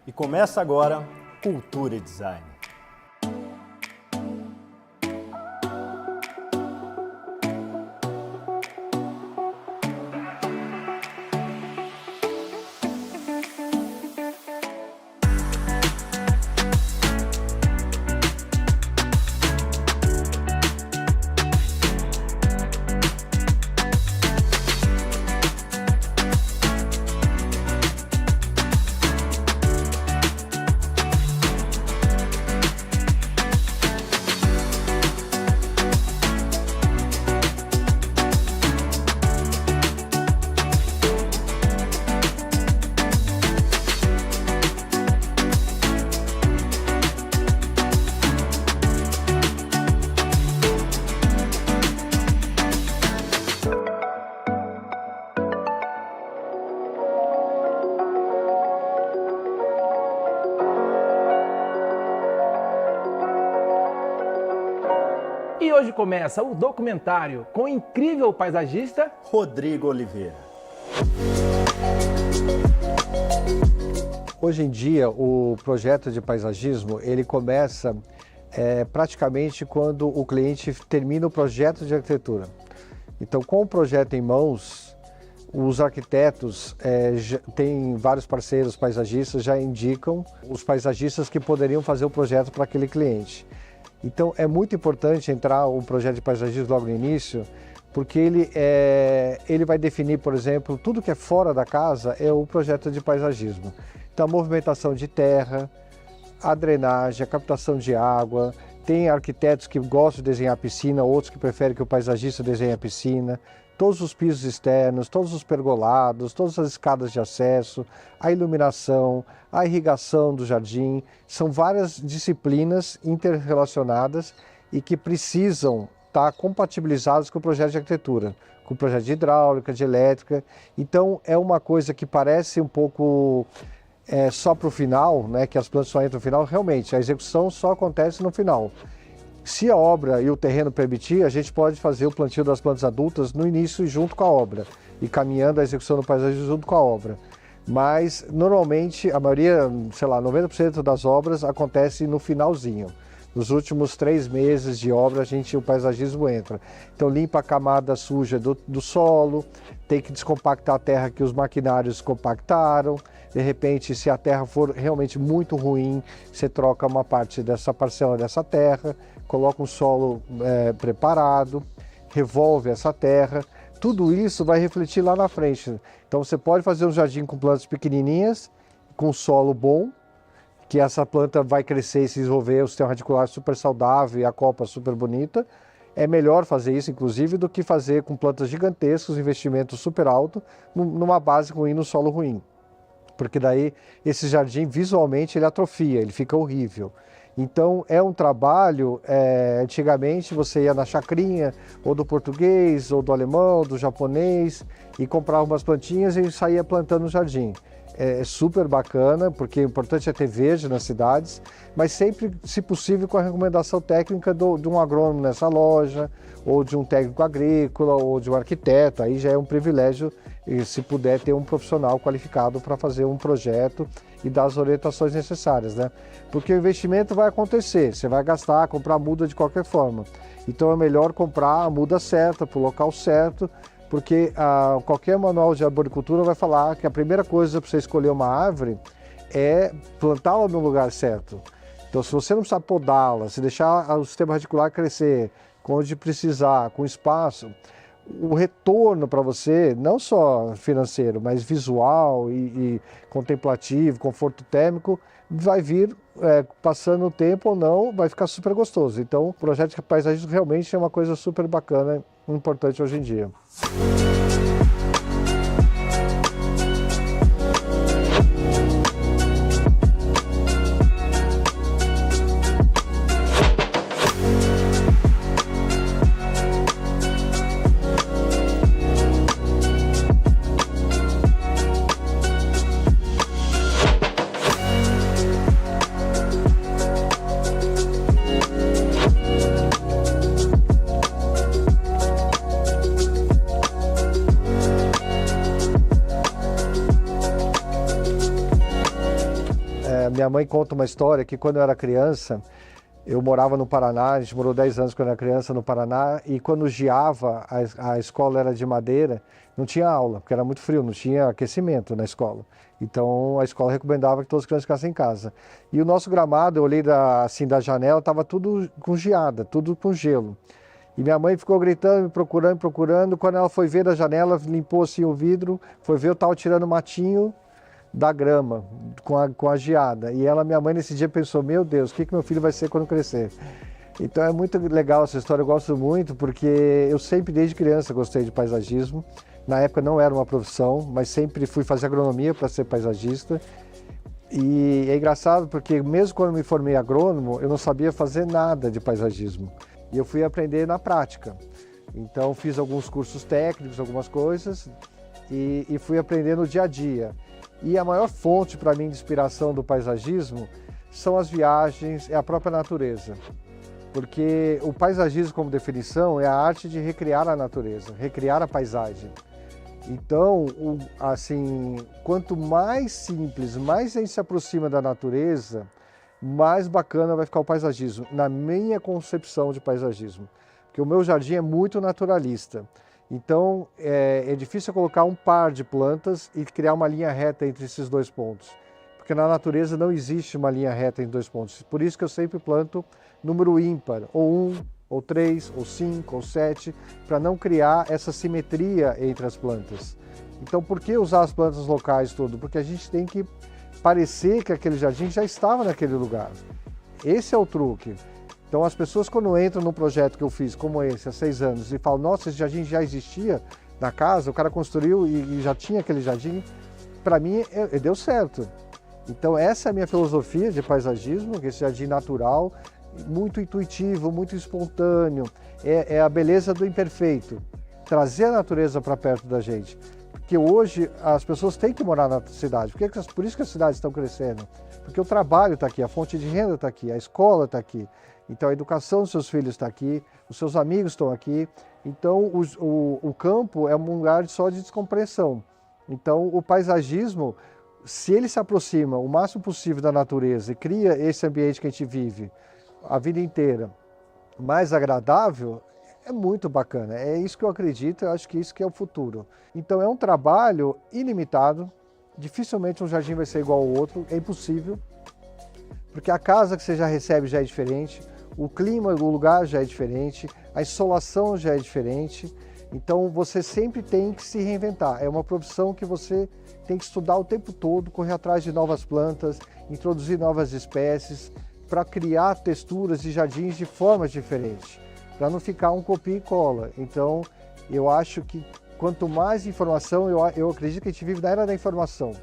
E começa agora Cultura e Design. E hoje começa o documentário com o incrível paisagista Rodrigo Oliveira. Hoje em dia, o projeto de paisagismo, ele começa praticamente quando o cliente termina o projeto de arquitetura. Então, com o projeto em mãos, os arquitetos têm vários parceiros paisagistas, já indicam os paisagistas que poderiam fazer o projeto para aquele cliente. Então, é muito importante entrar o projeto de paisagismo logo no início, porque ele vai definir, por exemplo, tudo que é fora da casa é o projeto de paisagismo. Então, a movimentação de terra, a drenagem, a captação de água. Tem arquitetos que gostam de desenhar piscina, outros que preferem que o paisagista desenhe a piscina. Todos os pisos externos, todos os pergolados, todas as escadas de acesso, a iluminação, a irrigação do jardim. São várias disciplinas interrelacionadas e que precisam estar compatibilizadas com o projeto de arquitetura, com o projeto de hidráulica, de elétrica. Então, é uma coisa que parece um pouco só para o final, né, que as plantas só entram no final. Realmente, a execução só acontece no final. Se a obra e o terreno permitir, a gente pode fazer o plantio das plantas adultas no início junto com a obra e caminhando a execução do paisagismo junto com a obra. Mas, normalmente, a maioria, sei lá, 90% das obras acontece no finalzinho. Nos últimos 3 meses de obra, o paisagismo entra. Então, limpa a camada suja do solo, tem que descompactar a terra que os maquinários compactaram. De repente, se a terra for realmente muito ruim, você troca uma parte dessa parcela dessa terra, coloca um solo preparado, revolve essa terra. Tudo isso vai refletir lá na frente. Então, você pode fazer um jardim com plantas pequenininhas, com solo bom, que essa planta vai crescer e se desenvolver, o sistema radicular super saudável e a copa super bonita. É melhor fazer isso, inclusive, do que fazer com plantas gigantescas, investimento super alto, numa base ruim, no solo ruim. Porque daí esse jardim, visualmente, ele atrofia, ele fica horrível. Então, é um trabalho, antigamente você ia na chacrinha, ou do português, ou do alemão, do japonês, e comprava umas plantinhas e saía plantando no jardim. É super bacana, porque o importante é ter verde nas cidades, mas sempre, se possível, com a recomendação técnica de um agrônomo nessa loja, ou de um técnico agrícola, ou de um arquiteto. Aí já é um privilégio, se puder ter um profissional qualificado para fazer um projeto e dar as orientações necessárias, né? Porque o investimento vai acontecer, você vai gastar, comprar muda de qualquer forma. Então é melhor comprar a muda certa, para o local certo, porque qualquer manual de arboricultura vai falar que a primeira coisa para você escolher uma árvore é plantá-la no lugar certo. Então, se você não precisar podá-la, se deixar o sistema radicular crescer, onde precisar, com espaço, o retorno para você, não só financeiro, mas visual e contemplativo, conforto térmico, vai vir passando o tempo ou não, vai ficar super gostoso. Então, o projeto de paisagismo realmente é uma coisa super bacana e importante hoje em dia. Minha mãe conta uma história que quando eu era criança, eu morava no Paraná, a gente morou 10 anos quando eu era criança no Paraná, e quando geava, a escola era de madeira, não tinha aula, porque era muito frio, não tinha aquecimento na escola. Então a escola recomendava que todas as crianças ficassem em casa. E o nosso gramado, eu olhei assim da janela, estava tudo com geada, tudo com gelo. E minha mãe ficou gritando, me procurando. Quando ela foi ver da janela, limpou assim o vidro, foi ver, eu estava tirando matinho da grama, com a geada. E minha mãe nesse dia pensou, meu Deus, o que meu filho vai ser quando crescer? Então é muito legal essa história, eu gosto muito, porque eu sempre, desde criança, gostei de paisagismo. Na época não era uma profissão, mas sempre fui fazer agronomia para ser paisagista. E é engraçado porque mesmo quando eu me formei agrônomo, eu não sabia fazer nada de paisagismo. E eu fui aprender na prática. Então fiz alguns cursos técnicos, algumas coisas, e fui aprender no dia a dia. E a maior fonte para mim de inspiração do paisagismo são as viagens, é a própria natureza. Porque o paisagismo, como definição, é a arte de recriar a natureza, recriar a paisagem. Então, assim, quanto mais simples, mais a gente se aproxima da natureza, mais bacana vai ficar o paisagismo, na minha concepção de paisagismo. Porque o meu jardim é muito naturalista. Então, é difícil colocar um par de plantas e criar uma linha reta entre esses dois pontos. Porque na natureza não existe uma linha reta entre dois pontos. Por isso que eu sempre planto número ímpar, ou 1, ou 3, ou 5, ou 7, para não criar essa simetria entre as plantas. Então, por que usar as plantas locais tudo? Porque a gente tem que parecer que aquele jardim já estava naquele lugar. Esse é o truque. Então, as pessoas quando entram num projeto que eu fiz, como esse, há 6 anos, e falam, nossa, esse jardim já existia na casa, o cara construiu e já tinha aquele jardim, para mim, deu certo. Então, essa é a minha filosofia de paisagismo, esse jardim natural, muito intuitivo, muito espontâneo, é a beleza do imperfeito, trazer a natureza para perto da gente. Porque hoje as pessoas têm que morar na cidade, por isso que as cidades estão crescendo, porque o trabalho está aqui, a fonte de renda está aqui, a escola está aqui, então a educação dos seus filhos está aqui, os seus amigos estão aqui, então o campo é um lugar só de descompressão. Então o paisagismo, se ele se aproxima o máximo possível da natureza e cria esse ambiente que a gente vive a vida inteira mais agradável, é muito bacana. É isso que eu acredito, eu acho que isso que é o futuro. Então é um trabalho ilimitado, dificilmente um jardim vai ser igual ao outro, é impossível, porque a casa que você já recebe já é diferente, o clima do lugar já é diferente, a insolação já é diferente, então você sempre tem que se reinventar. É uma profissão que você tem que estudar o tempo todo, correr atrás de novas plantas, introduzir novas espécies, para criar texturas de jardins de formas diferentes, para não ficar um copia e cola. Então, eu acho que quanto mais informação, eu acredito que a gente vive na era da informação.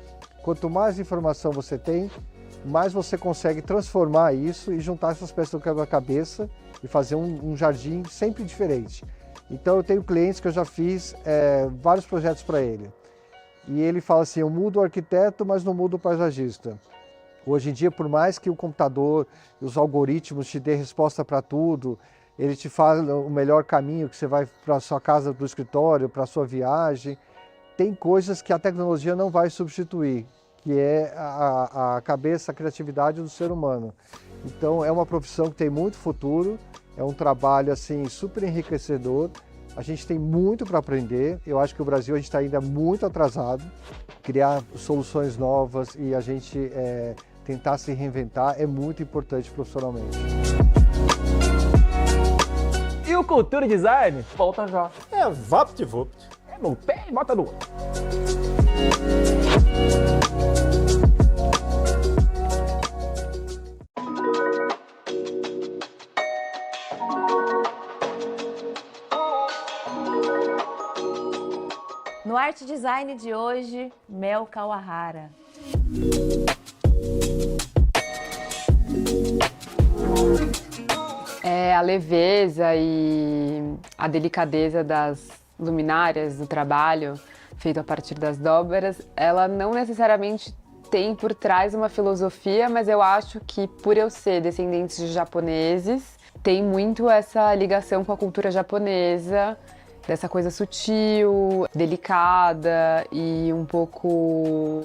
Quanto mais informação você tem, mais você consegue transformar isso e juntar essas peças do quebra-cabeça e fazer um jardim sempre diferente. Então, eu tenho clientes que eu já fiz vários projetos para ele. E ele fala assim, eu mudo o arquiteto, mas não mudo o paisagista. Hoje em dia, por mais que o computador e os algoritmos te dê resposta para tudo, ele te fala o melhor caminho que você vai para a sua casa do escritório, para a sua viagem, tem coisas que a tecnologia não vai substituir, que é a cabeça, a criatividade do ser humano. Então é uma profissão que tem muito futuro, é um trabalho assim super enriquecedor, a gente tem muito para aprender, eu acho que o Brasil a gente está ainda muito atrasado, criar soluções novas e a gente tentar se reinventar é muito importante profissionalmente. E o Cultura Design volta já. É vapt-vupt. É no pé e bota no outro. No Arte Design de hoje, Mel Kawahara. A leveza e a delicadeza das luminárias do trabalho feito a partir das dobras, ela não necessariamente tem por trás uma filosofia, mas eu acho que por eu ser descendente de japoneses, tem muito essa ligação com a cultura japonesa, dessa coisa sutil, delicada e um pouco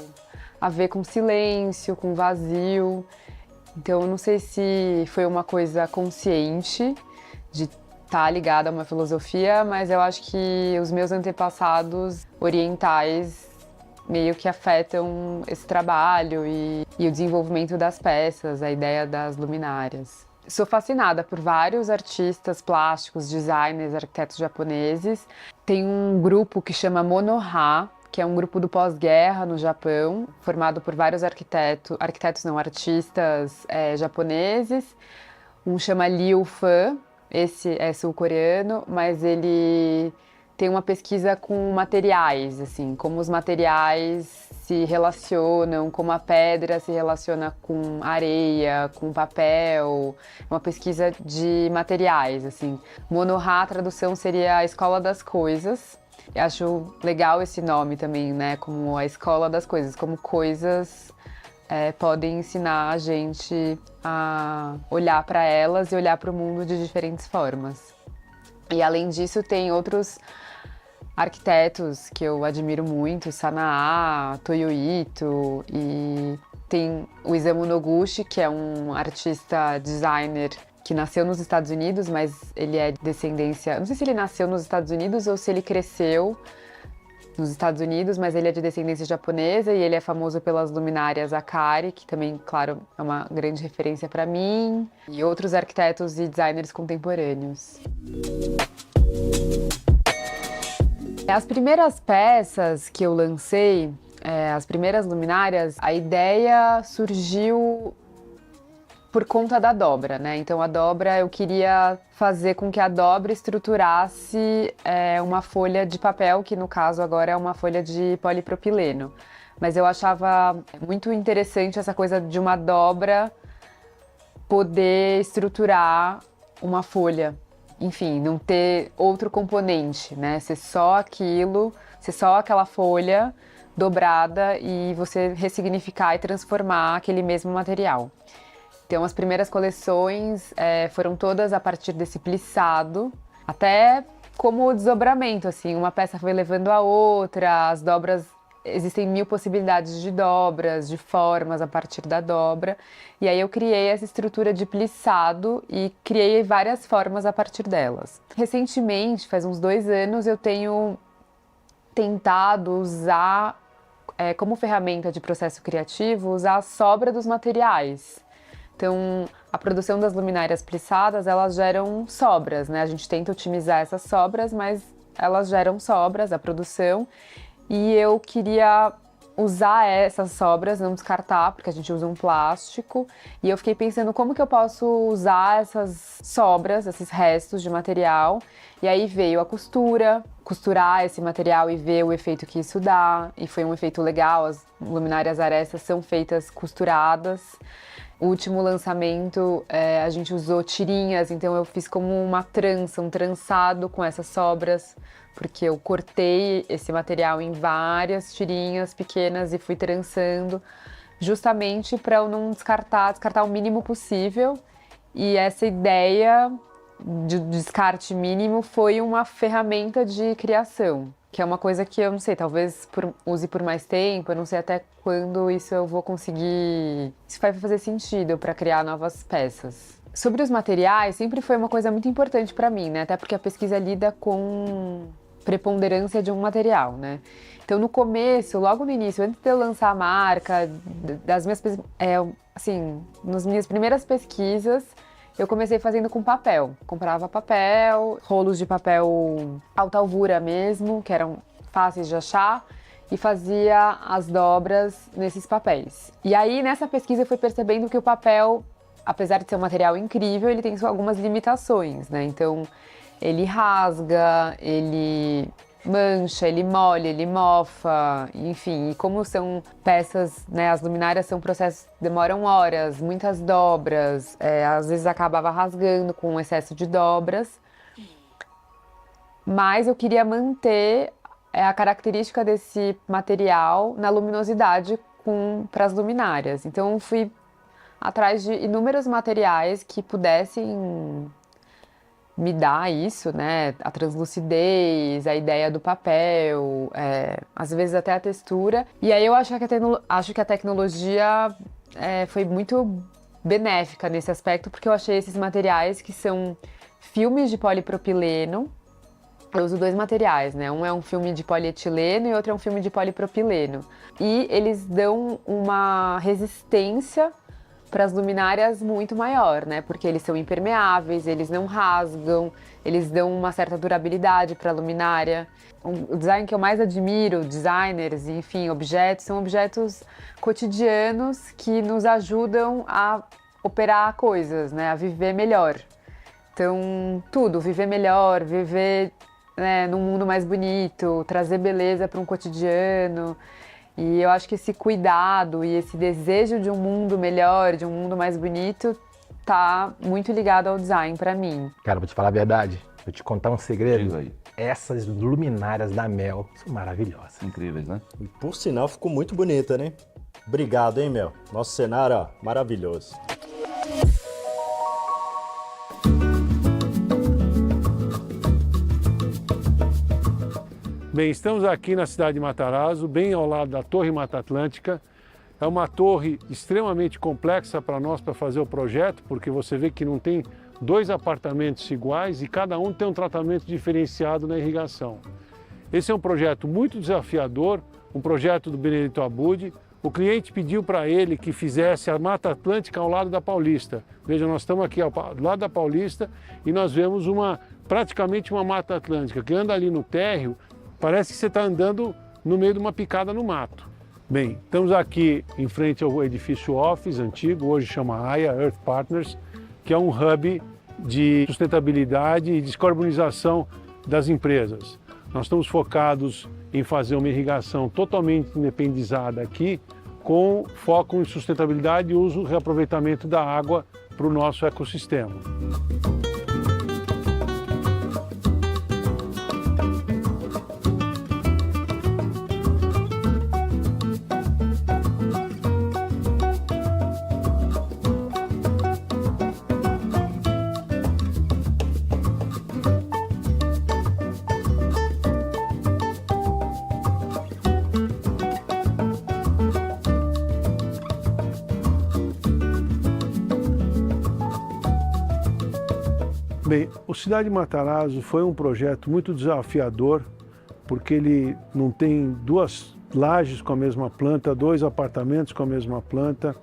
a ver com silêncio, com vazio. Então, eu não sei se foi uma coisa consciente de estar ligada a uma filosofia, mas eu acho que os meus antepassados orientais meio que afetam esse trabalho e o desenvolvimento das peças, a ideia das luminárias. Sou fascinada por vários artistas plásticos, designers, arquitetos japoneses. Tem um grupo que chama Mono-ha, que é um grupo do pós-guerra no Japão, formado por vários artistas japoneses. Um chama Liu Fan, esse é sul-coreano, mas ele tem uma pesquisa com materiais, assim, como os materiais se relacionam, como a pedra se relaciona com areia, com papel, uma pesquisa de materiais, assim. Mono-ha, a tradução seria a Escola das Coisas. Eu acho legal esse nome também, né, como a Escola das Coisas, como coisas podem ensinar a gente a olhar para elas e olhar para o mundo de diferentes formas. E além disso, tem outros arquitetos que eu admiro muito, Sanaa, Toyo Ito, e tem o Isamu Noguchi, que é um artista designer que nasceu nos Estados Unidos, mas ele é de descendência... Não sei se ele nasceu nos Estados Unidos ou se ele cresceu nos Estados Unidos, mas ele é de descendência japonesa e ele é famoso pelas luminárias Akari, que também, claro, é uma grande referência para mim, e outros arquitetos e designers contemporâneos. As primeiras peças que eu lancei, as primeiras luminárias, a ideia surgiu por conta da dobra, né? Então a dobra, eu queria fazer com que a dobra estruturasse uma folha de papel, que no caso agora é uma folha de polipropileno. Mas eu achava muito interessante essa coisa de uma dobra poder estruturar uma folha. Enfim, não ter outro componente, né? Ser só aquilo, ser só aquela folha dobrada e você ressignificar e transformar aquele mesmo material. Então, as primeiras coleções foram todas a partir desse plissado, até como desdobramento, assim, uma peça foi levando a outra, as dobras, existem 1000 possibilidades de dobras, de formas a partir da dobra, e aí eu criei essa estrutura de plissado e criei várias formas a partir delas. Recentemente, faz uns 2 anos, eu tenho tentado usar, como ferramenta de processo criativo, usar a sobra dos materiais. Então, a produção das luminárias plissadas, elas geram sobras, né? A gente tenta otimizar essas sobras, mas elas geram sobras, a produção. E eu queria usar essas sobras, não descartar, porque a gente usa um plástico. E eu fiquei pensando como que eu posso usar essas sobras, esses restos de material. E aí veio a costura, costurar esse material e ver o efeito que isso dá. E foi um efeito legal, as luminárias arestas são feitas costuradas. O último lançamento, a gente usou tirinhas, então eu fiz como uma trança, um trançado com essas sobras, porque eu cortei esse material em várias tirinhas pequenas e fui trançando, justamente para eu não descartar o mínimo possível. E essa ideia de descarte mínimo foi uma ferramenta de criação, que é uma coisa que eu não sei, talvez use por mais tempo, eu não sei até quando isso eu vou conseguir... Isso vai fazer sentido para criar novas peças. Sobre os materiais, sempre foi uma coisa muito importante para mim, né? Até porque a pesquisa lida com preponderância de um material, né? Então, no começo, logo no início, antes de eu lançar a marca, das minhas, nas minhas primeiras pesquisas, eu comecei fazendo com papel. Comprava papel, rolos de papel alta alvura mesmo, que eram fáceis de achar, e fazia as dobras nesses papéis. E aí, nessa pesquisa, eu fui percebendo que o papel, apesar de ser um material incrível, ele tem algumas limitações, né? Então, ele rasga, ele mancha, ele molha, ele mofa, enfim. E como são peças, né, as luminárias são processos que demoram horas, muitas dobras, às vezes acabava rasgando com excesso de dobras. Mas eu queria manter a característica desse material na luminosidade para as luminárias. Então eu fui atrás de inúmeros materiais que pudessem me dá isso, né? A translucidez, a ideia do papel, às vezes até a textura. E aí eu acho que a tecnologia foi muito benéfica nesse aspecto, porque eu achei esses materiais que são filmes de polipropileno. Eu uso 2 materiais, né? Um é um filme de polietileno e outro é um filme de polipropileno. E eles dão uma resistência para as luminárias muito maior, né? Porque eles são impermeáveis, eles não rasgam, eles dão uma certa durabilidade para a luminária. O design que eu mais admiro, designers, enfim, objetos, são objetos cotidianos que nos ajudam a operar coisas, né? A viver melhor. Então, tudo, viver melhor, viver, né, num mundo mais bonito, trazer beleza para um cotidiano. E eu acho que esse cuidado e esse desejo de um mundo melhor, de um mundo mais bonito, tá muito ligado ao design para mim. Cara, vou te falar a verdade, vou te contar um segredo. Diga aí. Essas luminárias da Mel são maravilhosas. Incríveis, né? E por sinal ficou muito bonita, né? Obrigado, hein, Mel? Nosso cenário, ó, maravilhoso. Bem, estamos aqui na cidade de Matarazzo, bem ao lado da Torre Mata Atlântica. É uma torre extremamente complexa para nós para fazer o projeto, porque você vê que não tem 2 apartamentos iguais e cada um tem um tratamento diferenciado na irrigação. Esse é um projeto muito desafiador, um projeto do Benedito Abud. O cliente pediu para ele que fizesse a Mata Atlântica ao lado da Paulista. Veja, nós estamos aqui ao lado da Paulista e nós vemos praticamente uma Mata Atlântica que anda ali no térreo. Parece que você está andando no meio de uma picada no mato. Bem, estamos aqui em frente ao edifício Office antigo, hoje chama AIA Earth Partners, que é um hub de sustentabilidade e descarbonização das empresas. Nós estamos focados em fazer uma irrigação totalmente independizada aqui, com foco em sustentabilidade e uso e reaproveitamento da água para o nosso ecossistema. Bem, o Cidade de Matarazzo foi um projeto muito desafiador, porque ele não tem 2 lajes com a mesma planta, 2 apartamentos com a mesma planta.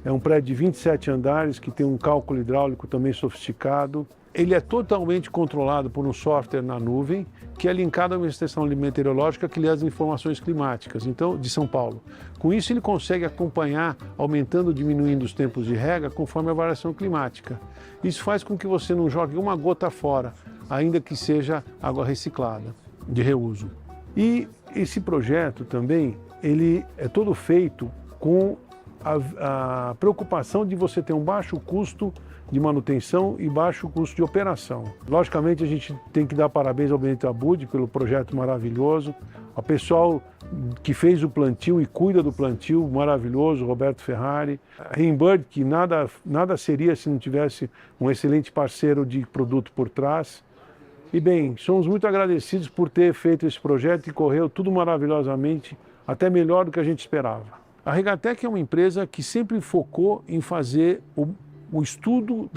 É um prédio de 27 andares que tem um cálculo hidráulico também sofisticado. Ele é totalmente controlado por um software na nuvem, que é linkado a uma estação meteorológica que lê as informações climáticas, então, de São Paulo. Com isso, ele consegue acompanhar, aumentando ou diminuindo os tempos de rega conforme a variação climática. Isso faz com que você não jogue uma gota fora, ainda que seja água reciclada, de reuso. E esse projeto também, ele é todo feito com a preocupação de você ter um baixo custo de manutenção e baixo custo de operação. Logicamente, a gente tem que dar parabéns ao Benedito Abud pelo projeto maravilhoso, ao pessoal que fez o plantio e cuida do plantio maravilhoso, Roberto Ferrari, a Rainbird, que nada seria se não tivesse um excelente parceiro de produto por trás. E bem, somos muito agradecidos por ter feito esse projeto e correu tudo maravilhosamente, até melhor do que a gente esperava. A Regatec é uma empresa que sempre focou em fazer o estudo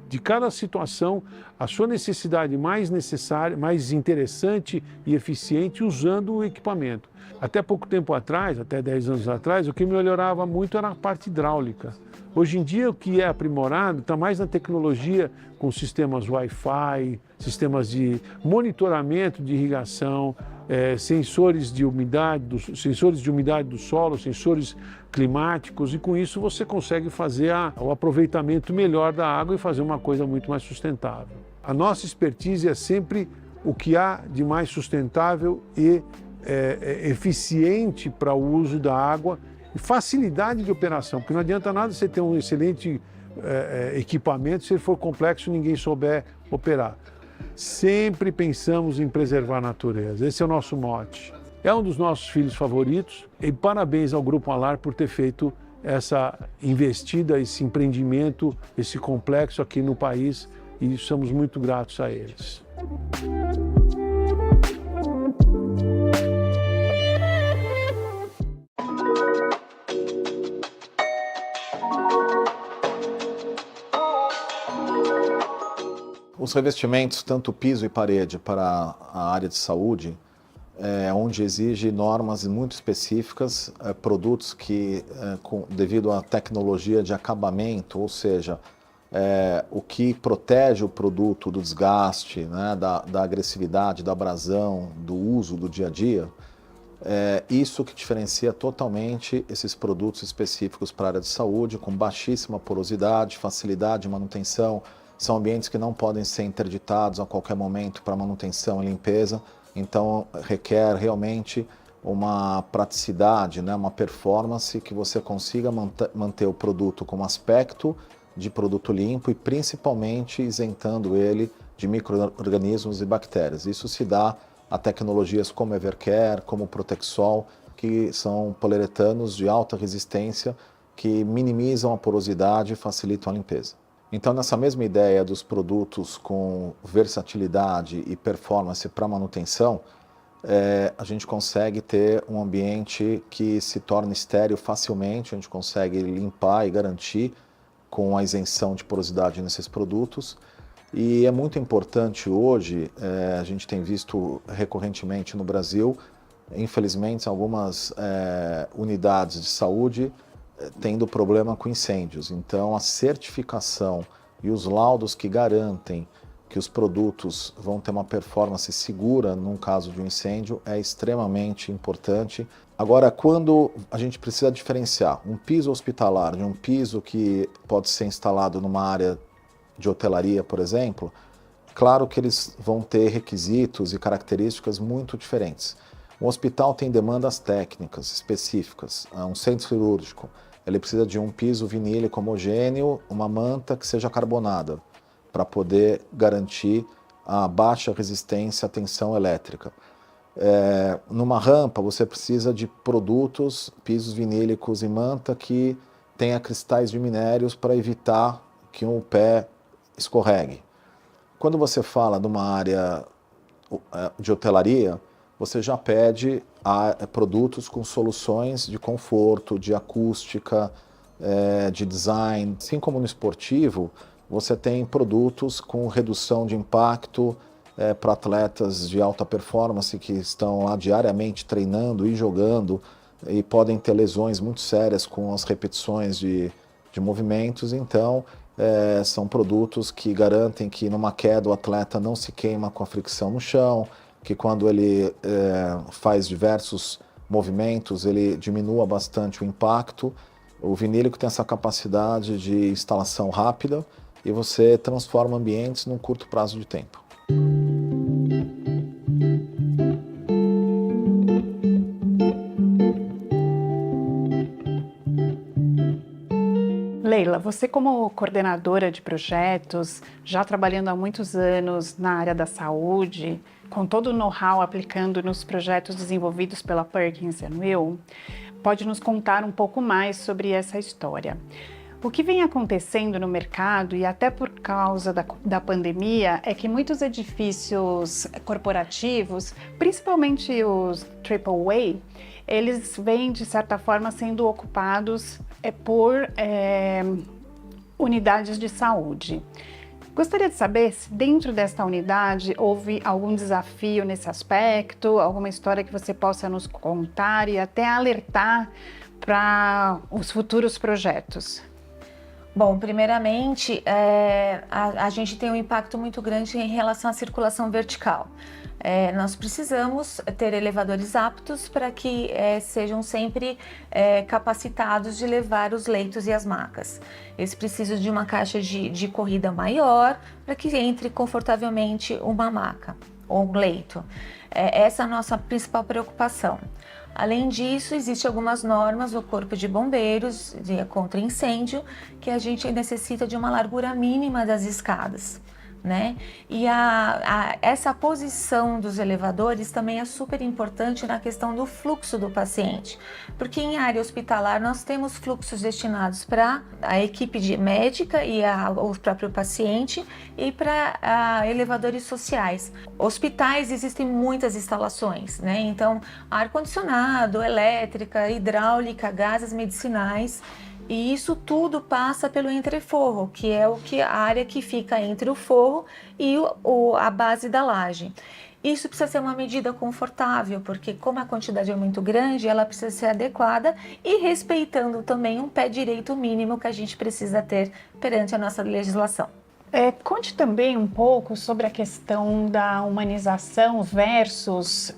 de cada situação, a sua necessidade mais necessária, mais interessante e eficiente usando o equipamento. Até pouco tempo atrás, até 10 anos atrás, o que melhorava muito era a parte hidráulica. Hoje em dia, o que é aprimorado está mais na tecnologia, com sistemas Wi-Fi, sistemas de monitoramento de irrigação, sensores de umidade do solo, sensores climáticos, e com isso você consegue fazer o aproveitamento melhor da água e fazer uma coisa muito mais sustentável. A nossa expertise é sempre o que há de mais sustentável e eficiente para o uso da água e facilidade de operação, porque não adianta nada você ter um excelente equipamento se ele for complexo e ninguém souber operar. Sempre pensamos em preservar a natureza, esse é o nosso mote. É um dos nossos filhos favoritos e parabéns ao Grupo Alar por ter feito essa investida, esse empreendimento, esse complexo aqui no país e somos muito gratos a eles. Os revestimentos, tanto piso e parede para a área de saúde, onde exige normas muito específicas, produtos que, devido à tecnologia de acabamento, ou seja, o que protege o produto do desgaste, né, da agressividade, da abrasão, do uso do dia a dia, isso que diferencia totalmente esses produtos específicos para a área de saúde, com baixíssima porosidade, facilidade de manutenção. São ambientes que não podem ser interditados a qualquer momento para manutenção e limpeza, então requer realmente uma praticidade, né, uma performance que você consiga manter o produto com aspecto de produto limpo e principalmente isentando ele de micro-organismos e bactérias. Isso se dá a tecnologias como Evercare, como Protexol, que são poliuretanos de alta resistência que minimizam a porosidade e facilitam a limpeza. Então, nessa mesma ideia dos produtos com versatilidade e performance para manutenção, a gente consegue ter um ambiente que se torna estéril facilmente, a gente consegue limpar e garantir com a isenção de porosidade nesses produtos. E é muito importante hoje, a gente tem visto recorrentemente no Brasil, infelizmente, algumas unidades de saúde tendo problema com incêndios. Então, a certificação e os laudos que garantem que os produtos vão ter uma performance segura num caso de um incêndio é extremamente importante. Agora, quando a gente precisa diferenciar um piso hospitalar de um piso que pode ser instalado numa área de hotelaria, por exemplo, claro que eles vão ter requisitos e características muito diferentes. Um hospital tem demandas técnicas específicas, um centro cirúrgico, ele precisa de um piso vinílico homogêneo, uma manta que seja carbonada, para poder garantir a baixa resistência à tensão elétrica. Numa rampa, você precisa de produtos, pisos vinílicos e manta que tenha cristais de minérios para evitar que o pé escorregue. Quando você fala de uma área de hotelaria, você já pede produtos com soluções de conforto, de acústica, de design. Assim como no esportivo, você tem produtos com redução de impacto para atletas de alta performance que estão lá diariamente treinando e jogando e podem ter lesões muito sérias com as repetições de movimentos. Então, são produtos que garantem que numa queda o atleta não se queima com a fricção no chão, que quando ele faz diversos movimentos, ele diminua bastante o impacto. O vinílico tem essa capacidade de instalação rápida e você transforma ambientes num curto prazo de tempo. Leila, você como coordenadora de projetos, já trabalhando há muitos anos na área da saúde, com todo o know-how aplicando nos projetos desenvolvidos pela Perkins & Will, pode nos contar um pouco mais sobre essa história. O que vem acontecendo no mercado, e até por causa da pandemia, é que muitos edifícios corporativos, principalmente os AAA, eles vêm, de certa forma, sendo ocupados por unidades de saúde. Gostaria de saber se dentro desta unidade houve algum desafio nesse aspecto, alguma história que você possa nos contar e até alertar para os futuros projetos. Bom, primeiramente, a gente tem um impacto muito grande em relação à circulação vertical. Nós precisamos ter elevadores aptos para que sejam sempre capacitados de levar os leitos e as macas. Eles precisam de uma caixa de corrida maior para que entre confortavelmente uma maca ou um leito. Essa é a nossa principal preocupação. Além disso, existem algumas normas do Corpo de Bombeiros contra incêndio que a gente necessita de uma largura mínima das escadas. né? E essa posição dos elevadores também é super importante na questão do fluxo do paciente, porque em área hospitalar nós temos fluxos destinados para a equipe médica e o próprio paciente e para elevadores sociais. Hospitais existem muitas instalações, né? Então, ar-condicionado, elétrica, hidráulica, gases medicinais. E isso tudo passa pelo entreforro, que é a área que fica entre o forro e a base da laje. Isso precisa ser uma medida confortável, porque como a quantidade é muito grande, ela precisa ser adequada e respeitando também um pé direito mínimo que a gente precisa ter perante a nossa legislação. Conte também um pouco sobre a questão da humanização versus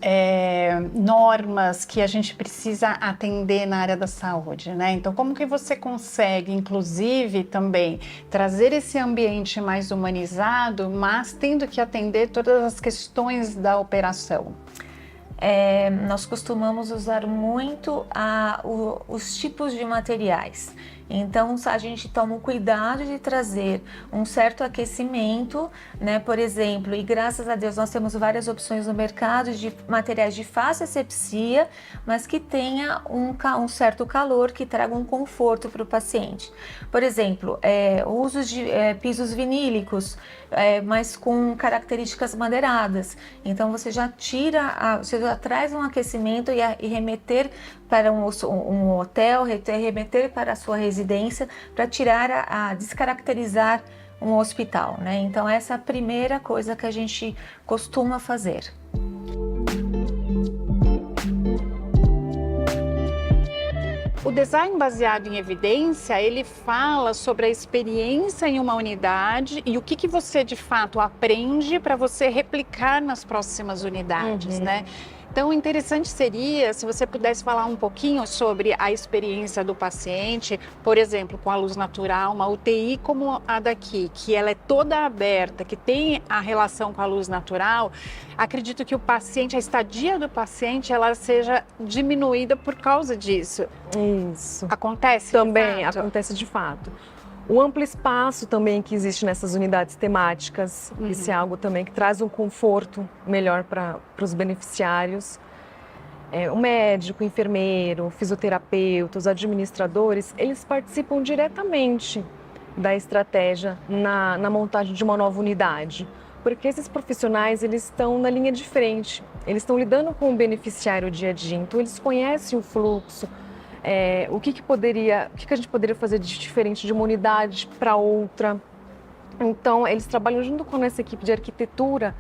normas que a gente precisa atender na área da saúde, né? Então, como que você consegue, inclusive, também trazer esse ambiente mais humanizado, mas tendo que atender todas as questões da operação? Nós costumamos usar muito os tipos de materiais. Então, a gente toma o cuidado de trazer um certo aquecimento, né? Por exemplo, e graças a Deus nós temos várias opções no mercado de materiais de fácil asepsia, mas que tenha um certo calor, que traga um conforto para o paciente. Por exemplo, o uso de pisos vinílicos, mas com características madeiradas. Então, você já você já traz um aquecimento e remeter para um hotel, remeter para a sua residência, para descaracterizar um hospital, né? Então, essa é a primeira coisa que a gente costuma fazer. O design baseado em evidência, ele fala sobre a experiência em uma unidade e o que você de fato aprende para você replicar nas próximas unidades, né? Então, interessante seria se você pudesse falar um pouquinho sobre a experiência do paciente, por exemplo, com a luz natural, uma UTI como a daqui, que ela é toda aberta, que tem a relação com a luz natural. Acredito que a estadia do paciente, ela seja diminuída por causa disso. Isso. Acontece? Também acontece de fato. O amplo espaço também que existe nessas unidades temáticas, isso é algo também que traz um conforto melhor para os beneficiários. O médico, o enfermeiro, o fisioterapeuta, os administradores, eles participam diretamente da estratégia na montagem de uma nova unidade, porque esses profissionais eles estão na linha de frente, eles estão lidando com o beneficiário dia a dia, então eles conhecem o fluxo. O que a gente poderia fazer de diferente de uma unidade para outra. Então, eles trabalham junto com a nossa equipe de arquitetura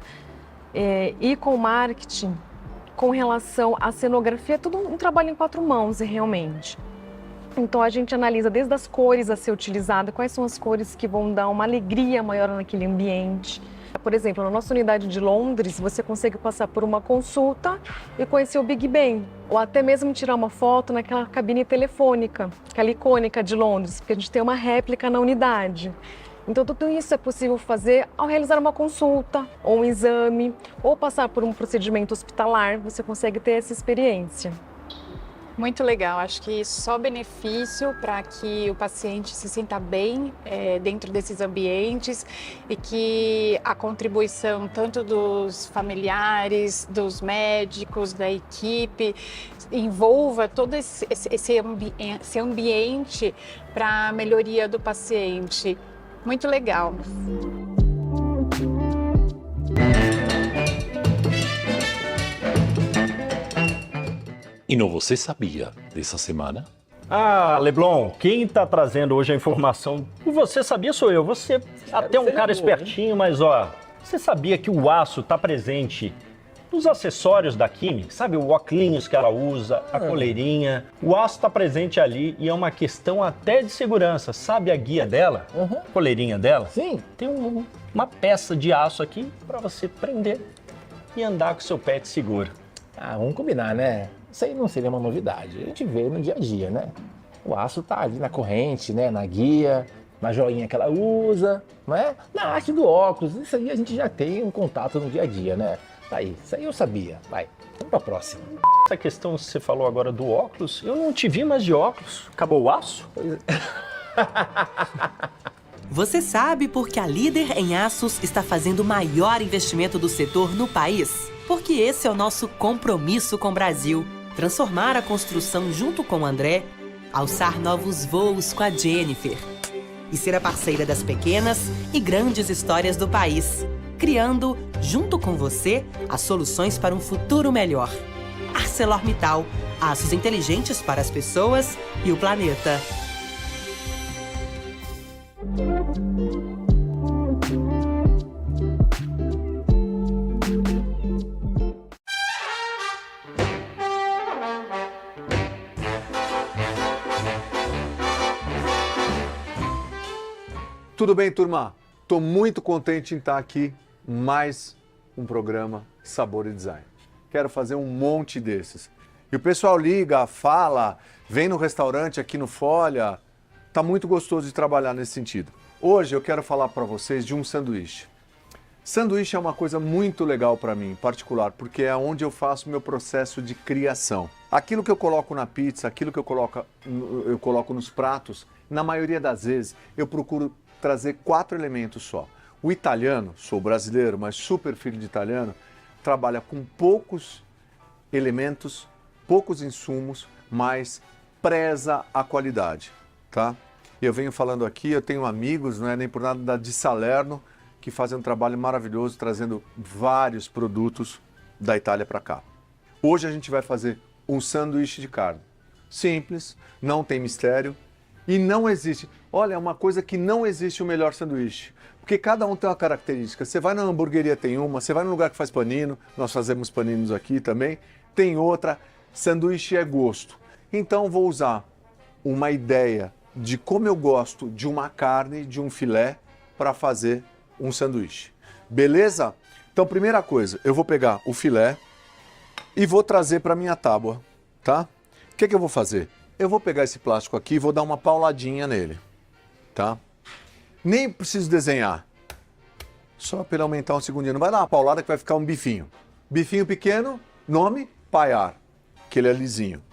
e com o marketing, com relação à cenografia, é tudo um trabalho em 4 mãos, realmente. Então, a gente analisa desde as cores a ser utilizada, quais são as cores que vão dar uma alegria maior naquele ambiente. Por exemplo, na nossa unidade de Londres, você consegue passar por uma consulta e conhecer o Big Ben, ou até mesmo tirar uma foto naquela cabine telefônica, aquela icônica de Londres, porque a gente tem uma réplica na unidade. Então, tudo isso é possível fazer ao realizar uma consulta, ou um exame, ou passar por um procedimento hospitalar, você consegue ter essa experiência. Muito legal, acho que só benefício para que o paciente se sinta bem dentro desses ambientes e que a contribuição tanto dos familiares, dos médicos, da equipe, envolva todo esse ambiente para a melhoria do paciente. Muito legal. E não você sabia dessa semana? Ah, Leblon, quem tá trazendo hoje a informação? Você sabia sou eu. Você até um cara espertinho, mas ó, você sabia que o aço tá presente nos acessórios da Kimi? Sabe o óculos que ela usa, a coleirinha? O aço tá presente ali e é uma questão até de segurança. Sabe a guia dela? A coleirinha dela? Sim. Tem uma peça de aço aqui para você prender e andar com seu pet seguro. Ah, vamos combinar, né? Isso aí não seria uma novidade, a gente vê no dia a dia, né? O aço tá ali na corrente, né? Na guia, na joinha que ela usa, não é? Na arte do óculos, isso aí a gente já tem um contato no dia a dia, né? Tá aí, isso aí eu sabia. Vai, vamos pra próxima. Essa questão que você falou agora do óculos, eu não te vi mais de óculos. Acabou o aço? Pois é. Você sabe por que a Líder em Aços está fazendo o maior investimento do setor no país? Porque esse é o nosso compromisso com o Brasil. Transformar a construção junto com o André, alçar novos voos com a Jennifer e ser a parceira das pequenas e grandes histórias do país, criando, junto com você, as soluções para um futuro melhor. ArcelorMittal, aços inteligentes para as pessoas e o planeta. Tudo bem, turma? Estou muito contente em estar aqui mais um programa Sabor e Design. Quero fazer um monte desses. E o pessoal liga, fala, vem no restaurante aqui no Folha. Tá muito gostoso de trabalhar nesse sentido. Hoje eu quero falar para vocês de um sanduíche. Sanduíche é uma coisa muito legal para mim, em particular, porque é onde eu faço meu processo de criação. Aquilo que eu coloco na pizza, aquilo que eu coloco nos pratos, na maioria das vezes eu procuro trazer 4 elementos só. O italiano, sou brasileiro, mas super filho de italiano, trabalha com poucos elementos, poucos insumos, mas preza a qualidade, tá? Eu venho falando aqui, eu tenho amigos, não é nem por nada de Salerno, que fazem um trabalho maravilhoso, trazendo vários produtos da Itália para cá. Hoje a gente vai fazer um sanduíche de carne. Simples, não tem mistério e não existe. Olha, é uma coisa que não existe o melhor sanduíche. Porque cada um tem uma característica. Você vai na hamburgueria, tem uma. Você vai num lugar que faz panino, nós fazemos paninos aqui também, tem outra. Sanduíche é gosto. Então vou usar uma ideia de como eu gosto de uma carne, de um filé, para fazer um sanduíche. Beleza? Então, primeira coisa, eu vou pegar o filé e vou trazer para minha tábua, tá? O que eu vou fazer? Eu vou pegar esse plástico aqui e vou dar uma pauladinha nele, tá? Nem preciso desenhar. Só para ele aumentar um segundinho. Não vai dar uma paulada que vai ficar um bifinho. Bifinho pequeno, nome, paiar, que ele é lisinho.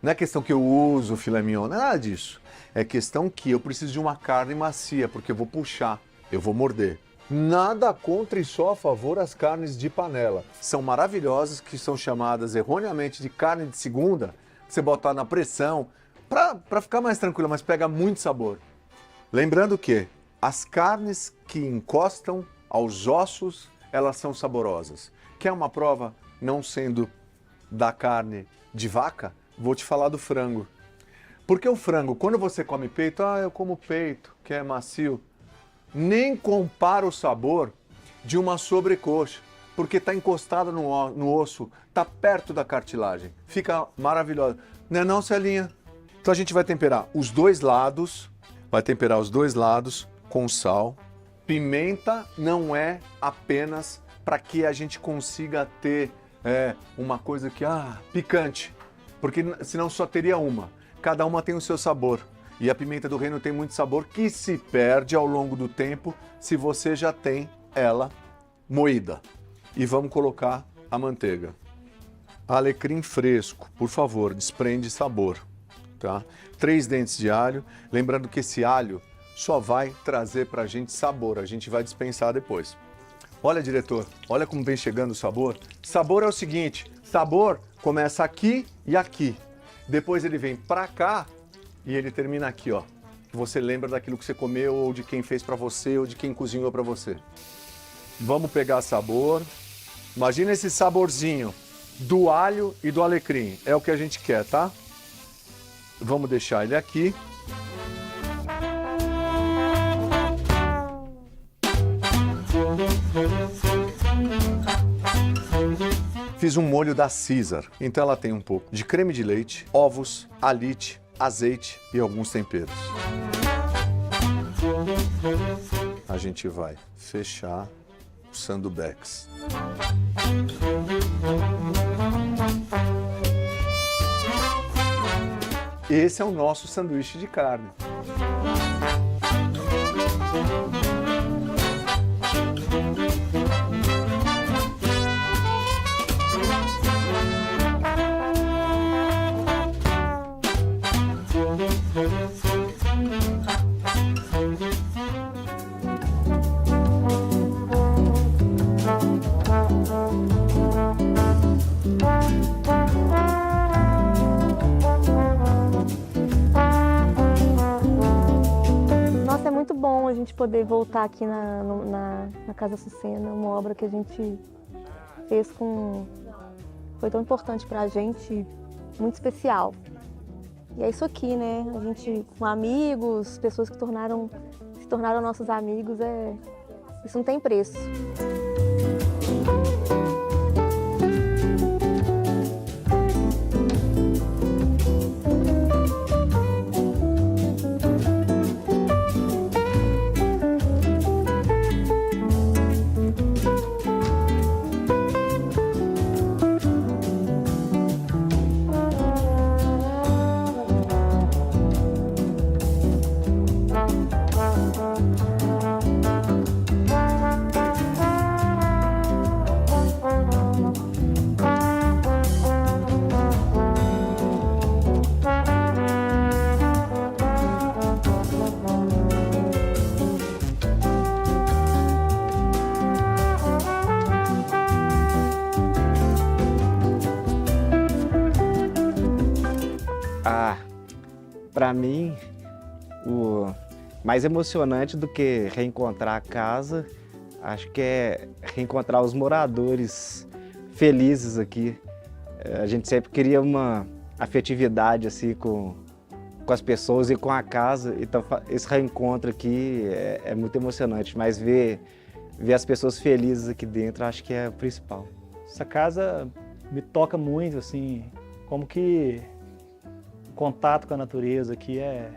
Não é questão que eu uso filé mignon, não é nada disso. É questão que eu preciso de uma carne macia, porque eu vou puxar, eu vou morder. Nada contra e só a favor as carnes de panela. São maravilhosas, que são chamadas erroneamente de carne de segunda. Você botar na pressão, para ficar mais tranquila, mas pega muito sabor. Lembrando que as carnes que encostam aos ossos, elas são saborosas. Quer uma prova, não sendo da carne de vaca? Vou te falar do frango. Porque o frango, quando você come peito, eu como peito, que é macio. Nem compara o sabor de uma sobrecoxa, porque está encostada no osso, está perto da cartilagem. Fica maravilhosa. Não é não, Celinha? Então a gente vai temperar os dois lados, com sal. Pimenta não é apenas para que a gente consiga ter uma coisa que, picante, porque senão só teria uma. Cada uma tem o seu sabor. E a pimenta do reino tem muito sabor que se perde ao longo do tempo se você já tem ela moída. E vamos colocar a manteiga. Alecrim fresco, por favor, desprende sabor, tá? 3 dentes de alho. Lembrando que esse alho só vai trazer pra gente sabor, a gente vai dispensar depois. Olha, diretor, olha como vem chegando o sabor. Sabor é o seguinte, sabor começa aqui e aqui. Depois ele vem pra cá e ele termina aqui, ó. Que você lembra daquilo que você comeu, ou de quem fez pra você, ou de quem cozinhou pra você. Vamos pegar sabor. Imagina esse saborzinho do alho e do alecrim. É o que a gente quer, tá? Vamos deixar ele aqui. Fiz um molho da Caesar, então ela tem um pouco de creme de leite, ovos, alite, azeite e alguns temperos. A gente vai fechar o sandubex. Esse é o nosso sanduíche de carne. muito bom a gente poder voltar aqui na Casa Açucena, uma obra que a gente fez foi tão importante pra gente, muito especial. E é isso aqui, né? A gente, com amigos, pessoas que se tornaram nossos amigos, isso não tem preço. Para mim, o mais emocionante do que reencontrar a casa, acho que é reencontrar os moradores felizes aqui. A gente sempre queria uma afetividade assim com as pessoas e com a casa, então esse reencontro aqui é muito emocionante, mas ver as pessoas felizes aqui dentro acho que é o principal. Essa casa me toca muito, assim, como que contato com a natureza aqui é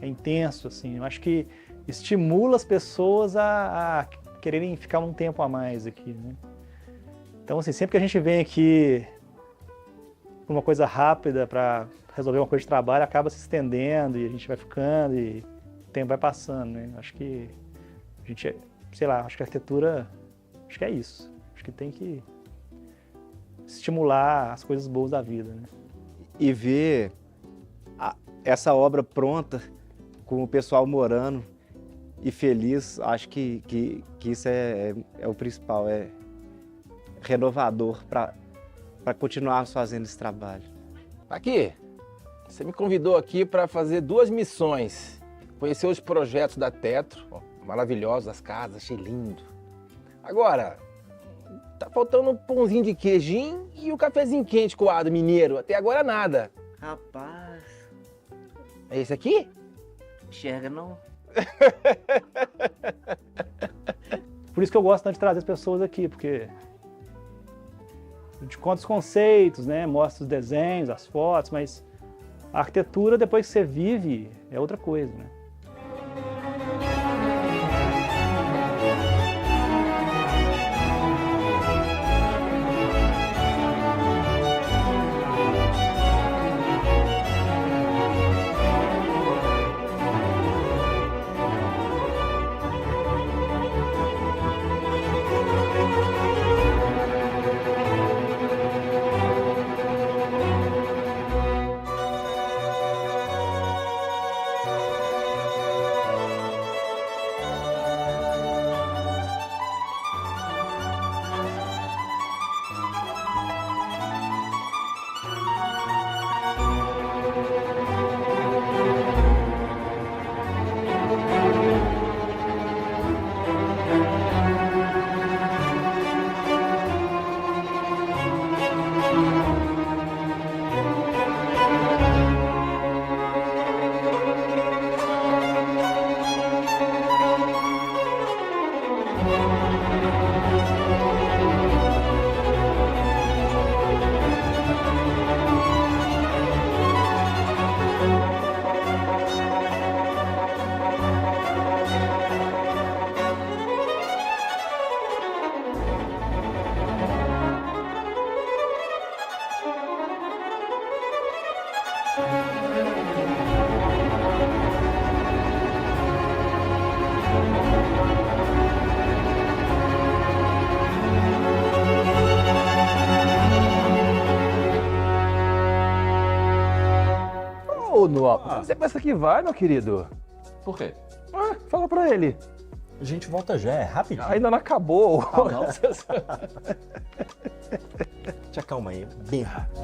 intenso, assim. Eu acho que estimula as pessoas a quererem ficar um tempo a mais aqui, né? Então, assim, sempre que a gente vem aqui por uma coisa rápida para resolver uma coisa de trabalho, acaba se estendendo e a gente vai ficando e o tempo vai passando, né? Acho que a gente, sei lá, acho que a arquitetura, acho que é isso. Acho que tem que estimular as coisas boas da vida, né? E ver essa obra pronta, com o pessoal morando e feliz, acho que isso é o principal, é renovador para continuarmos fazendo esse trabalho. Aqui, você me convidou aqui para fazer 2 missões. Conhecer os projetos da Tetro, maravilhosos, as casas, achei lindo. Agora, tá faltando um pãozinho de queijinho e o cafezinho quente coado mineiro. Até agora nada. Rapaz... É esse aqui? Enxerga não. Por isso que eu gosto tanto de trazer as pessoas aqui, porque a gente conta os conceitos, né? Mostra os desenhos, as fotos, mas a arquitetura, depois que você vive, é outra coisa, né? Você pensa que vai, meu querido? Por quê? Fala pra ele. A gente volta já, é rapidinho. Ainda não acabou. Ah, não? Te acalma aí, bem rápido.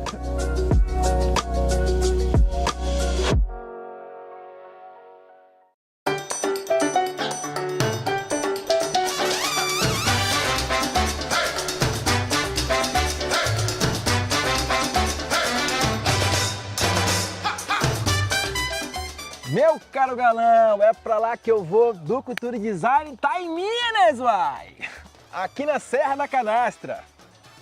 Meu caro galão, é pra lá que eu vou. Do Cultura Design tá em Minas, uai! Aqui na Serra da Canastra.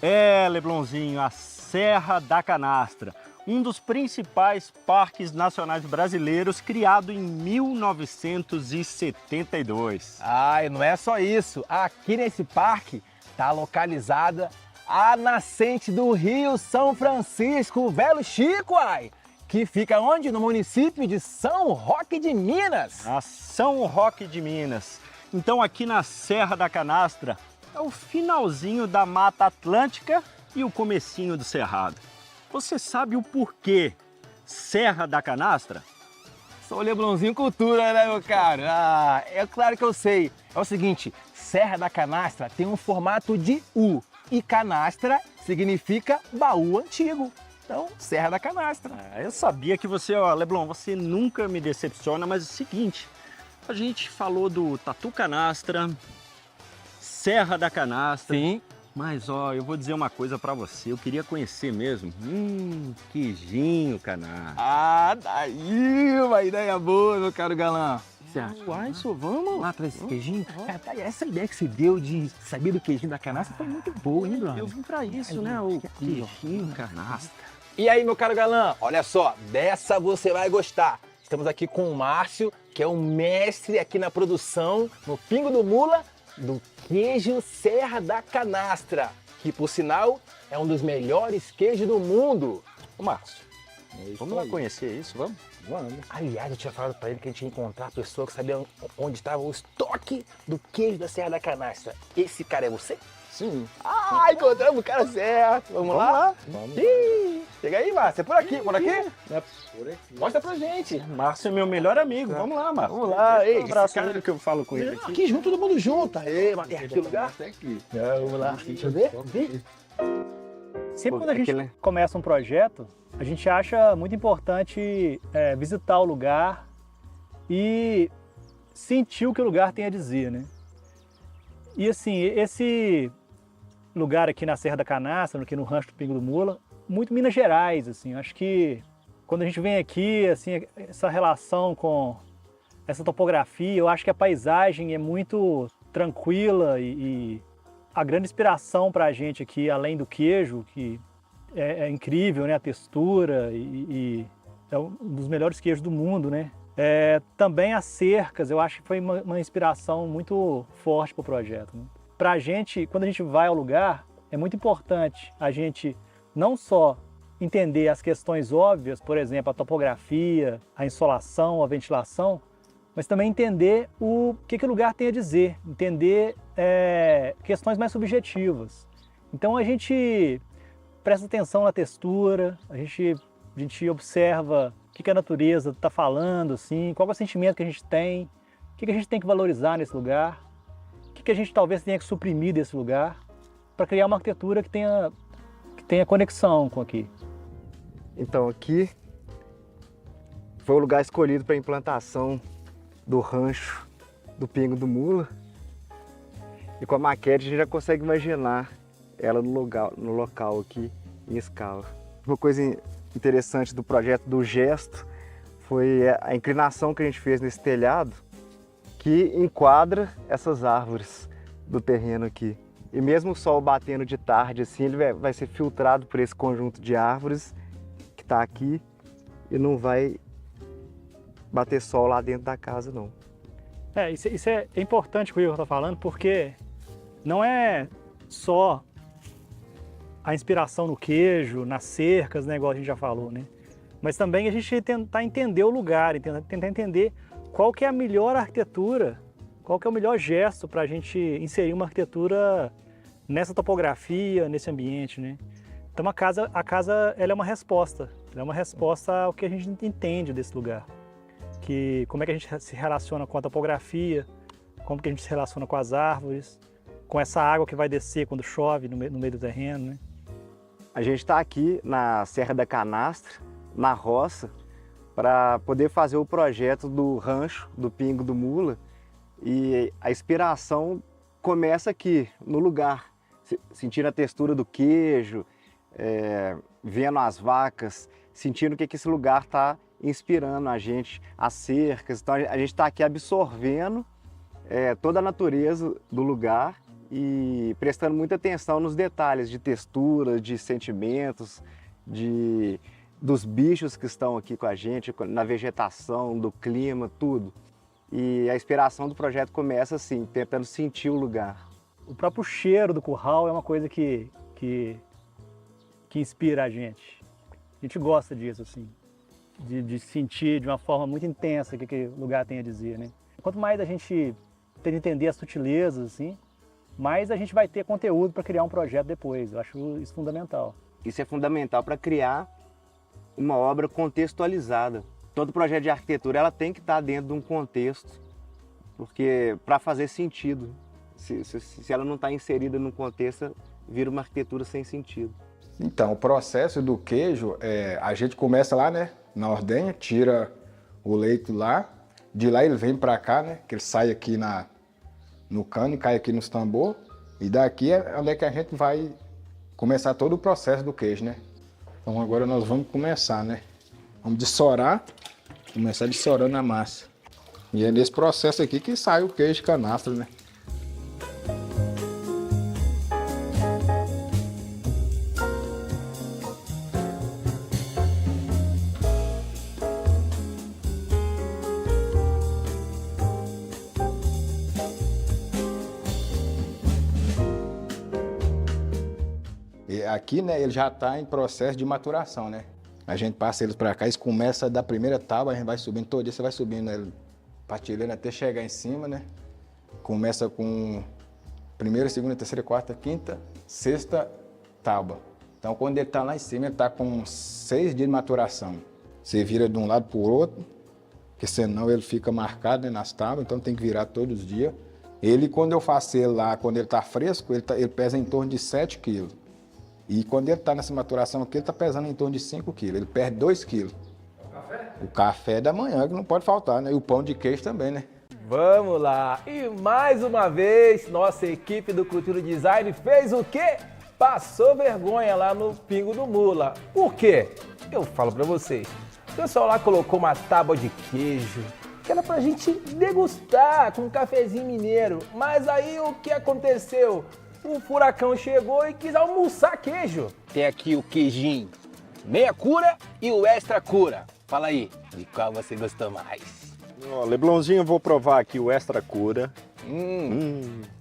É, Leblonzinho, a Serra da Canastra, um dos principais parques nacionais brasileiros, criado em 1972. Ah, e não é só isso. Aqui nesse parque tá localizada a nascente do Rio São Francisco, o Velho Chico, uai! Que fica onde? No município de São Roque de Minas. A São Roque de Minas. Então aqui na Serra da Canastra é o finalzinho da Mata Atlântica e o comecinho do Cerrado. Você sabe o porquê Serra da Canastra? Sou Leblonzinho Cultura, né, meu caro? Ah, é claro que eu sei. É o seguinte, Serra da Canastra tem um formato de U e canastra significa baú antigo. Então, Serra da Canastra. Eu sabia que você, ó, Leblon, você nunca me decepciona, mas é o seguinte, a gente falou do Tatu Canastra, Serra da Canastra. Sim. Mas, ó, eu vou dizer uma coisa pra você, eu queria conhecer mesmo. Queijinho canastra. Ah, daí uma ideia boa, meu caro galã. O que você acha? Uai, só vamos lá atrás desse queijinho? Cara, essa ideia que você deu de saber do queijinho da canastra foi muito boa, hein, brother? Eu vim pra isso, né, o queijinho canastra. E aí, meu caro galã, olha só, dessa você vai gostar. Estamos aqui com o Márcio, que é um mestre aqui na produção, no Pingo do Mula, do queijo Serra da Canastra, que, por sinal, é um dos melhores queijos do mundo. Ô, Márcio, vamos lá conhecer isso, vamos? Vamos. Aliás, eu tinha falado pra ele que a gente ia encontrar a pessoa que sabia onde estava o estoque do queijo da Serra da Canastra. Esse cara é você? Sim. Ah, encontramos o cara certo. Vamos lá? Vamos. Chega aí, Márcio. É por aqui, por aqui? É por aqui. Mostra pra gente. Márcio é meu melhor amigo. Vamos lá, Márcio. Vamos lá. Ei, um abraço cara que eu falo com ele aqui. Aqui junto, todo mundo junto. Aê, mas tem aqui o lugar? Aqui. Vamos lá. Deixa eu ver. Sempre quando a gente começa um projeto, a gente acha muito importante visitar o lugar e sentir o que o lugar tem a dizer, né? E assim, esse lugar aqui na Serra da Canastra, aqui no Rancho do Pingo do Mula, muito Minas Gerais, assim. Acho que quando a gente vem aqui, assim, essa relação com essa topografia, eu acho que a paisagem é muito tranquila e a grande inspiração para a gente aqui, além do queijo, que é incrível, né? A textura e é um dos melhores queijos do mundo, né? Também as cercas, eu acho que foi uma inspiração muito forte para o projeto, né? Para a gente, quando a gente vai ao lugar, é muito importante a gente não só entender as questões óbvias, por exemplo, a topografia, a insolação, a ventilação, mas também entender o que o lugar tem a dizer, entender questões mais subjetivas. Então a gente presta atenção na textura, a gente observa o que a natureza está falando, assim, qual é o sentimento que a gente tem, o que a gente tem que valorizar nesse lugar, o que a gente talvez tenha que suprimir desse lugar, para criar uma arquitetura que tenha conexão com aqui. Então aqui foi o lugar escolhido para a implantação do rancho do Pingo do Mula. E com a maquete a gente já consegue imaginar ela no local aqui em escala. Uma coisa interessante do projeto do gesto foi a inclinação que a gente fez nesse telhado, que enquadra essas árvores do terreno aqui. E mesmo o sol batendo de tarde, assim, ele vai ser filtrado por esse conjunto de árvores que está aqui e não vai bater sol lá dentro da casa, não. Isso é importante o que o Igor está falando, porque não é só a inspiração no queijo, nas cercas, né, igual a gente já falou, né? Mas também a gente tentar entender o lugar, tentar entender qual que é a melhor arquitetura, qual que é o melhor gesto para a gente inserir uma arquitetura nessa topografia, nesse ambiente, né? Então a casa ela é uma resposta ao que a gente entende desse lugar. Que como é que a gente se relaciona com a topografia, como que a gente se relaciona com as árvores, com essa água que vai descer quando chove no meio do terreno, né? A gente está aqui na Serra da Canastra, na roça, para poder fazer o projeto do rancho do Pingo do Mula, e a inspiração começa aqui, no lugar, sentindo a textura do queijo, vendo as vacas, sentindo o que esse lugar está inspirando a gente, as cercas. Então a gente está aqui absorvendo toda a natureza do lugar e prestando muita atenção nos detalhes de textura, de sentimentos, dos bichos que estão aqui com a gente, na vegetação, do clima, tudo. E a inspiração do projeto começa assim, tentando sentir o lugar. O próprio cheiro do curral é uma coisa que inspira a gente. A gente gosta disso, assim, de sentir de uma forma muito intensa o que o lugar tem a dizer, né? Quanto mais a gente tenta entender as sutilezas, assim, mais a gente vai ter conteúdo para criar um projeto depois. Eu acho isso fundamental. Isso é fundamental para criar uma obra contextualizada. Todo projeto de arquitetura ela tem que estar dentro de um contexto, porque para fazer sentido. Se ela não está inserida num contexto, vira uma arquitetura sem sentido. Então, o processo do queijo, a gente começa lá, né, na ordenha, tira o leite lá, de lá ele vem para cá, né, que ele sai aqui no cano e cai aqui nos tambor, e daqui é onde é que a gente vai começar todo o processo do queijo, né. Então agora nós vamos começar, né, vamos dessorar, começar dessorando a massa. E é nesse processo aqui que sai o queijo canastro, né. Aqui, né, ele já está em processo de maturação, né? A gente passa eles para cá, eles começam da primeira tábua, a gente vai subindo, todo dia você vai subindo, né, partilhando até chegar em cima, né? Começa com primeira, segunda, terceira, quarta, quinta, sexta tábua. Então, quando ele está lá em cima, ele está com 6 dias de maturação. Você vira de um lado para o outro, porque senão ele fica marcado, né, nas tábuas, então tem que virar todos os dias. Ele, quando eu faço ele lá, quando ele está fresco, ele pesa em torno de 7 quilos. E quando ele está nessa maturação aqui, ele está pesando em torno de 5 quilos. Ele perde 2 quilos. O café? O café da manhã, que não pode faltar, né? E o pão de queijo também, né? Vamos lá! E mais uma vez, nossa equipe do Cultura Design fez o quê? Passou vergonha lá no Pingo do Mula. Por quê? Eu falo pra vocês. O pessoal lá colocou uma tábua de queijo, que era pra gente degustar com um cafezinho mineiro. Mas aí o que aconteceu? O furacão chegou e quis almoçar queijo. Tem aqui o queijinho meia cura e o extra cura. Fala aí, de qual você gostou mais? Ó, Leblonzinho, eu vou provar aqui o extra cura.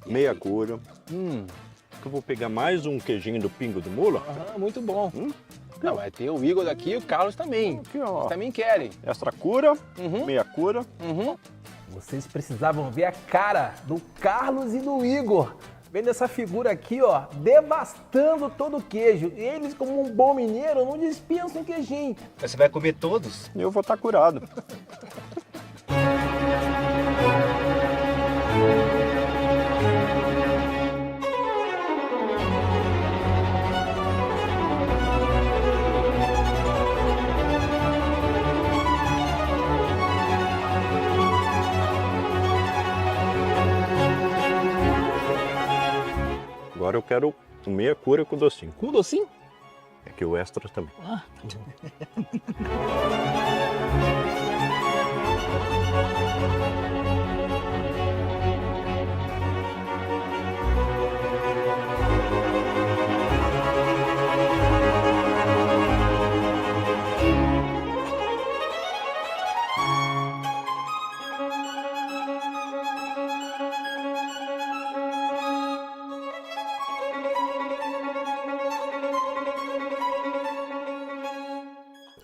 Meia cura. Eu vou pegar mais um queijinho do Pingo do Mula. Muito bom. Não, vai ter o Igor daqui e o Carlos também. Aqui, ó. Eles também querem. Extra cura, meia cura. Vocês precisavam ver a cara do Carlos e do Igor. Vendo essa figura aqui, ó, devastando todo o queijo. Eles, como um bom mineiro, não dispensam queijinho. Você vai comer todos? Eu vou estar curado. Agora eu quero meia cura com docinho. Com docinho? É que o extra também.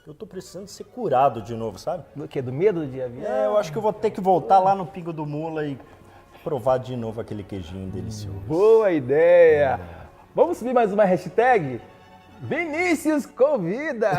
Eu tô precisando ser curado de novo, sabe? Do quê? Do medo de avião? Eu acho que eu vou ter que voltar lá no Pingo do Mula e provar de novo aquele queijinho delicioso. Boa ideia! Vamos subir mais uma hashtag? Vinícius Convida!